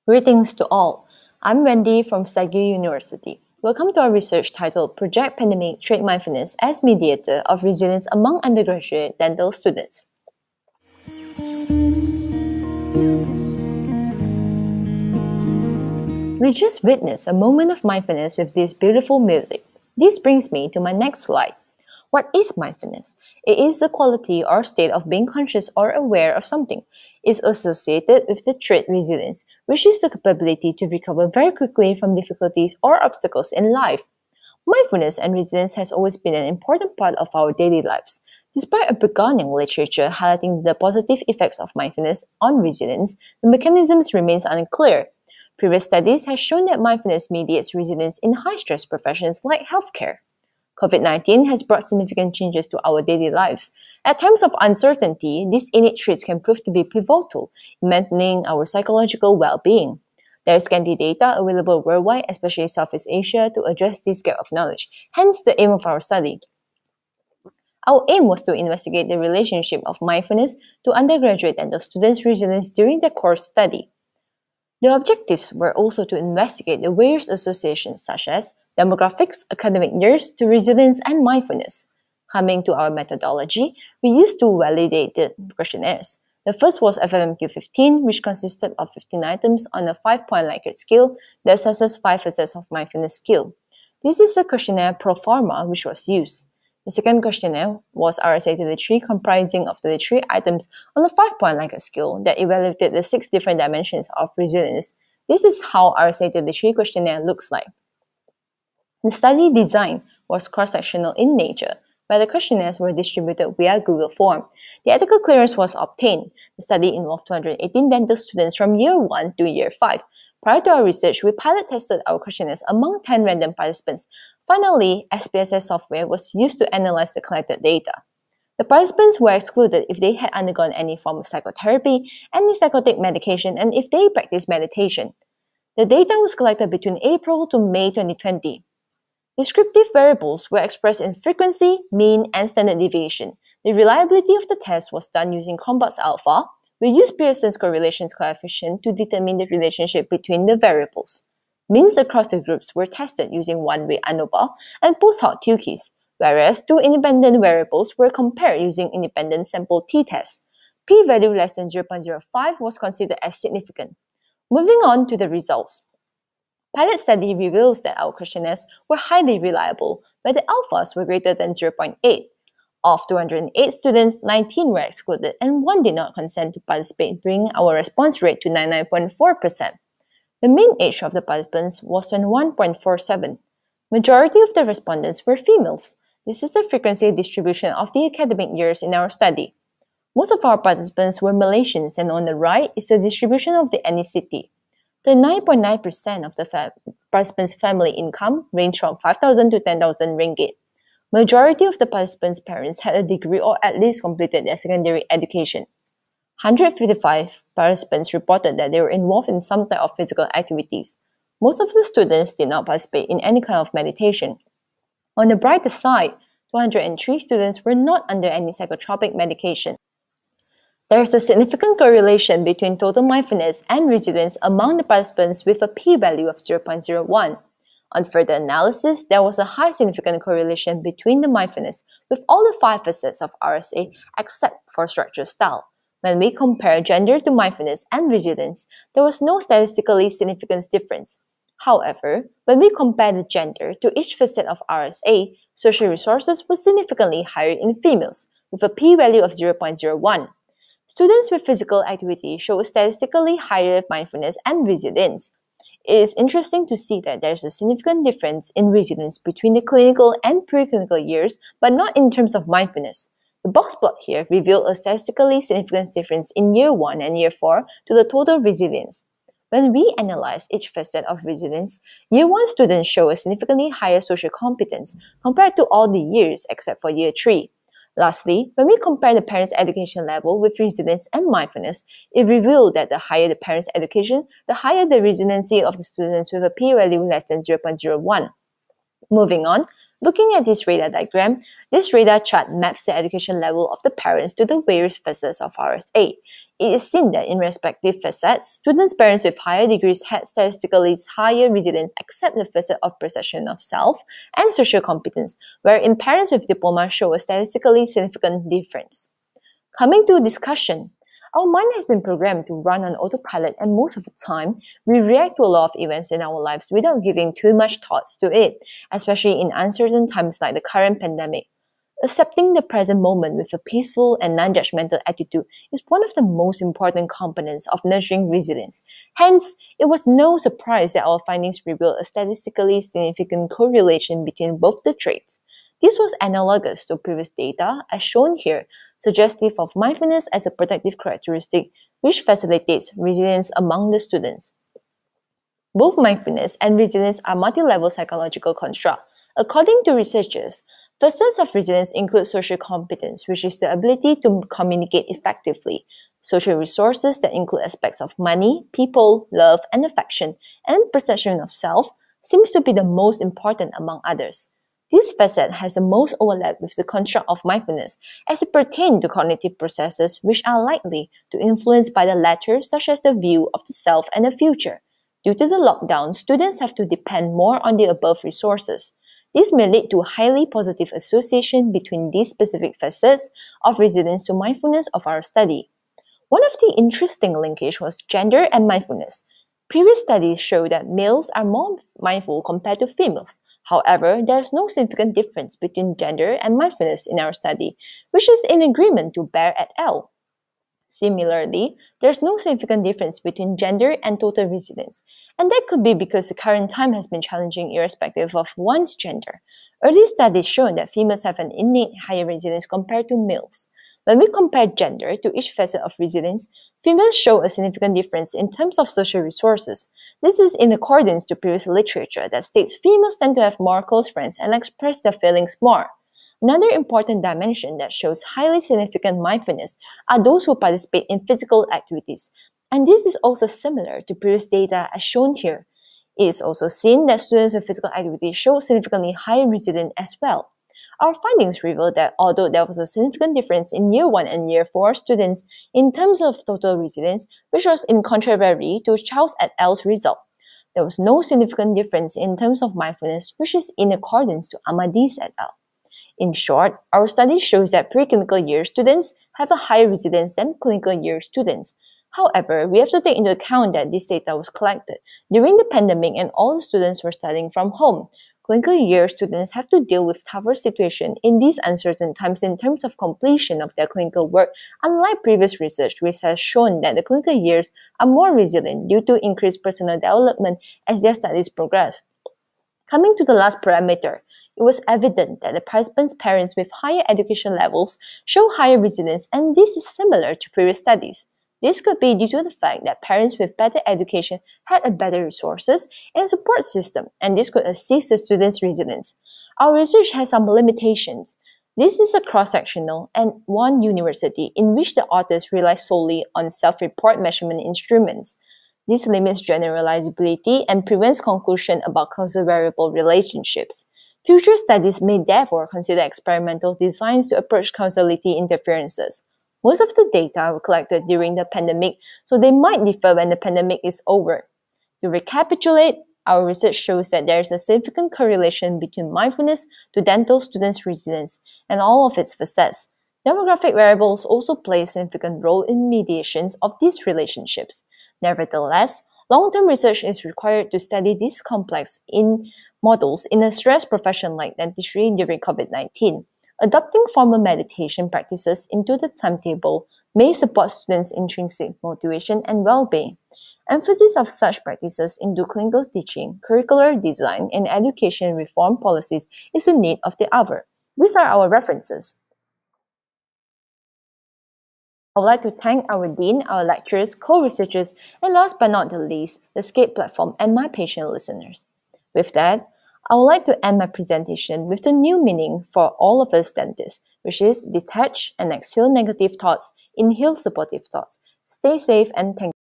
Greetings to all. I'm Wendy from scate University. Welcome to our research titled Project Pandemic Trait Mindfulness as Mediator of Resilience Among Undergraduate Dental Students. We just witnessed a moment of mindfulness with this beautiful music. This brings me to my next slide. What is mindfulness? It is the quality or state of being conscious or aware of something. It is associated with the trait resilience, which is the capability to recover very quickly from difficulties or obstacles in life. Mindfulness and resilience has always been an important part of our daily lives. Despite a beginning literature highlighting the positive effects of mindfulness on resilience, the mechanisms remain unclear. Previous studies have shown that mindfulness mediates resilience in high-stress professions like healthcare. COVID-19 has brought significant changes to our daily lives. At times of uncertainty, these innate traits can prove to be pivotal in maintaining our psychological well-being. There is scanty data available worldwide, especially in Southeast Asia, to address this gap of knowledge, hence the aim of our study. Our aim was to investigate the relationship of mindfulness to undergraduate dental students' resilience during the course study. The objectives were also to investigate the various associations such as demographics, academic years to resilience and mindfulness. Coming to our methodology, we used two validated questionnaires. The first was FMMQ 15, which consisted of 15 items on a 5-point Likert scale that assesses 5 facets of mindfulness skill. This is the questionnaire pro forma which was used. The second questionnaire was RSA-33, comprising of 33 items on a 5-point Likert scale that evaluated the 6 different dimensions of resilience. This is how RSA-33 questionnaire looks like. The study design was cross-sectional in nature, where the questionnaires were distributed via Google Form. The ethical clearance was obtained. The study involved 218 dental students from year 1 to year 5. Prior to our research, we pilot tested our questionnaires among 10 random participants. Finally, SPSS software was used to analyze the collected data. The participants were excluded if they had undergone any form of psychotherapy, any psychotic medication, and if they practiced meditation. The data was collected between April to May 2020. Descriptive variables were expressed in frequency, mean, and standard deviation. The reliability of the test was done using Compost Alpha. We used Pearson's correlation coefficient to determine the relationship between the variables. Means across the groups were tested using one-way ANOVA and post-hoc Tukey's, whereas two independent variables were compared using independent sample t-test. P-value less than 0.05 was considered as significant. Moving on to the results. Pilot study reveals that our questionnaires were highly reliable, where the alphas were greater than 0.8. Of 208 students, 19 were excluded and 1 did not consent to participate, bringing our response rate to 99.4%. The mean age of the participants was 21.47. Majority of the respondents were females. This is the frequency distribution of the academic years in our study. Most of our participants were Malaysians, and on the right is the distribution of the ethnicity. 9.9% of the participants' family income ranged from 5,000 to 10,000 ringgit. Majority of the participants' parents had a degree or at least completed their secondary education. 155 participants reported that they were involved in some type of physical activities. Most of the students did not participate in any kind of meditation. On the brighter side, 203 students were not under any psychotropic medication. There is a significant correlation between total mindfulness and resilience among the participants with a p-value of 0.01. On further analysis, there was a high significant correlation between the mindfulness with all the 5 facets of RSA except for structure style. When we compare gender to mindfulness and resilience, there was no statistically significant difference. However, when we compare the gender to each facet of RSA, social resources were significantly higher in females, with a p-value of 0.01. Students with physical activity show statistically higher mindfulness and resilience. It is interesting to see that there is a significant difference in resilience between the clinical and preclinical years, but not in terms of mindfulness. The box plot here reveals a statistically significant difference in year 1 and year 4 to the total resilience. When we analyze each facet of resilience, year 1 students show a significantly higher social competence compared to all the years except for year 3. Lastly, when we compare the parents' education level with resilience and mindfulness, it revealed that the higher the parents' education, the higher the resiliency of the students with a p-value less than 0.01. Moving on, Looking at this radar diagram, this radar chart maps the education level of the parents to the various facets of RSA. It is seen that in respective facets, students' parents with higher degrees had statistically higher resilience except the facet of perception of self and social competence, wherein parents with diploma show a statistically significant difference. Coming to discussion, our mind has been programmed to run on autopilot, and most of the time, we react to a lot of events in our lives without giving too much thoughts to it, especially in uncertain times like the current pandemic. Accepting the present moment with a peaceful and non-judgmental attitude is one of the most important components of nurturing resilience. Hence, it was no surprise that our findings revealed a statistically significant correlation between both the traits. This was analogous to previous data, as shown here, suggestive of mindfulness as a protective characteristic which facilitates resilience among the students. Both mindfulness and resilience are multi-level psychological constructs. According to researchers, facets of resilience include social competence, which is the ability to communicate effectively, social resources that include aspects of money, people, love, and affection, and perception of self seems to be the most important among others. This facet has the most overlap with the construct of mindfulness as it pertains to cognitive processes which are likely to influence by the latter, such as the view of the self and the future. Due to the lockdown, students have to depend more on the above resources. This may lead to a highly positive association between these specific facets of resilience to mindfulness of our study. One of the interesting linkage was gender and mindfulness. Previous studies show that males are more mindful compared to females. However, there is no significant difference between gender and mindfulness in our study, which is in agreement to Bear et al. Similarly, there is no significant difference between gender and total resilience, and that could be because the current time has been challenging irrespective of one's gender. Early studies show that females have an innate higher resilience compared to males. When we compare gender to each facet of resilience, females show a significant difference in terms of social resources. This is in accordance to previous literature that states females tend to have more close friends and express their feelings more. Another important dimension that shows highly significant mindfulness are those who participate in physical activities, and this is also similar to previous data as shown here. It is also seen that students with physical activity show significantly higher resilience as well. Our findings reveal that although there was a significant difference in Year 1 and Year 4 students in terms of total resilience, which was in contrary to Charles et al.'s result, there was no significant difference in terms of mindfulness, which is in accordance to Amadis et al. In short, our study shows that preclinical year students have a higher resilience than clinical year students. However, we have to take into account that this data was collected during the pandemic and all the students were studying from home. Clinical year students have to deal with tougher situations in these uncertain times in terms of completion of their clinical work, unlike previous research which has shown that the clinical years are more resilient due to increased personal development as their studies progress. Coming to the last parameter, it was evident that the participants' parents with higher education levels show higher resilience, and this is similar to previous studies. This could be due to the fact that parents with better education had a better resources and support system, and this could assist the students' resilience. Our research has some limitations. This is a cross-sectional and one university in which the authors rely solely on self-report measurement instruments. This limits generalizability and prevents conclusion about causal variable relationships. Future studies may therefore consider experimental designs to approach causality interferences. Most of the data were collected during the pandemic, so they might differ when the pandemic is over. To recapitulate, our research shows that there is a significant correlation between mindfulness to dental students' resilience and all of its facets. Demographic variables also play a significant role in mediations of these relationships. Nevertheless, long-term research is required to study these complex models in a stress profession like dentistry during COVID-19. Adopting formal meditation practices into the timetable may support students' intrinsic motivation and well-being. Emphasis of such practices into clinical teaching, curricular design, and education reform policies is the need of the hour. These are our references. I would like to thank our dean, our lecturers, co-researchers, and last but not the least, the SCATE platform and my patient listeners. With that, I would like to end my presentation with the new meaning for all of us dentists, which is detach and exhale negative thoughts, inhale supportive thoughts. Stay safe and thank you.